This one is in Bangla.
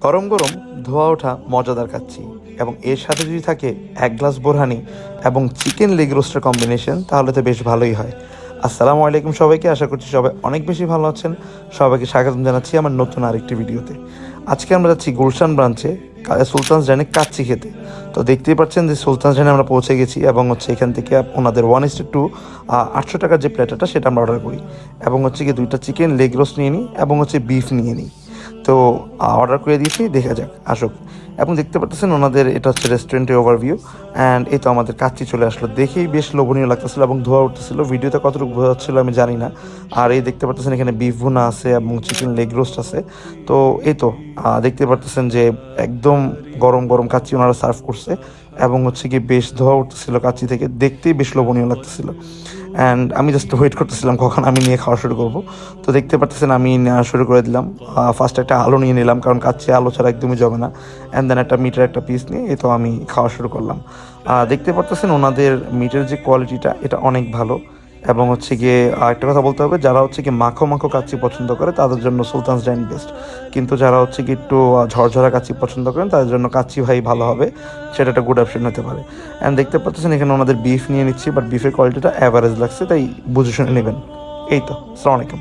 গরম গরম ধোয়া ওঠা মজাদার খাচ্ছি এবং এর সাথে যদি থাকে এক গ্লাস বোরহানি এবং চিকেন লেগ রোস্টের কম্বিনেশন তাহলে তো বেশ ভালোই হয়। আসসালামু আলাইকুম সবাইকে, আশা করছি সবাই অনেক বেশি ভালো আছেন। সবাইকে স্বাগত জানাচ্ছি আমার নতুন আরেকটি ভিডিওতে। আজকে আমরা যাচ্ছি গুলশান ব্রাঞ্চে সুলতানস ডাইনে কাচ্চি খেতে। তো দেখতেই পাচ্ছেন যে সুলতানস ডাইনে আমরা পৌঁছে গেছি এবং এখান থেকে ওনাদের 1:2 800 টাকার যে প্লেটারটা সেটা আমরা অর্ডার করি এবং কি দুইটা চিকেন লেগ রোস্ট নিয়ে নিই এবং বিফ নিয়ে নিই। তো অর্ডার করে দিয়েছি, দেখা যাক আসুক। এবং দেখতে পাচ্ছেন ওনাদের এটা হচ্ছে রেস্টুরেন্টের ওভারভিউ। অ্যান্ড এই তো আমাদের কাচ্চি চলে আসলো, দেখেই বেশ লোভনীয় লাগতেছিল এবং ধোয়া উঠতেছিল। ভিডিওতে কতটুকু বোঝা যাচ্ছিল আমি জানি না। আর এই দেখতে পাচ্ছেন এখানে বিফ ভুনা আছে এবং চিকেন লেগ রোস্ট আছে। তো এই তো দেখতে পাচ্ছেন যে একদম গরম গরম কাচ্চি ওনারা সার্ভ করছে এবং কি বেশ ধোয়া উঠতেছিল কাচ্চি থেকে, দেখতেই বেশ লোভনীয় লাগতেছিল। অ্যান্ড আমি জাস্ট ওয়েট করতেছিলাম কখন আমি নিয়ে খাওয়া শুরু করব। তো দেখতে পাচ্ছেন আমি নেওয়া শুরু করে দিলাম। ফার্স্ট একটা আলু নিয়ে নিলাম, কারণ কাচ্চি আলু ছাড়া একদমই যাবে না। অ্যান্ড দেন একটা মিটের একটা পিস নিয়ে এই তো আমি খাওয়া শুরু করলাম। দেখতে পাচ্ছেন ওনাদের মিটের যে কোয়ালিটিটা এটা অনেক ভালো এবং গিয়ে একটা কথা বলতে হবে, যারা গিয়ে মাখো মাখো কাচ্চি পছন্দ করে তাদের জন্য সুলতানস ডাইন বেস্ট। কিন্তু যারা গিয়ে একটু ঝরঝরা কাচ্চি পছন্দ করেন তাদের জন্য কাচ্চি ভাই ভালো হবে, সেটা একটা গুড অপশন হতে পারে। অ্যান্ড দেখতে পাচ্ছেন এখানে ওনাদের বিফ নিয়ে নিচ্ছি, বাট বিফের কোয়ালিটিটা অ্যাভারেজ লাগছে, তাই বুঝে শুনে নেবেন। এই তো, আসসালামু আলাইকুম।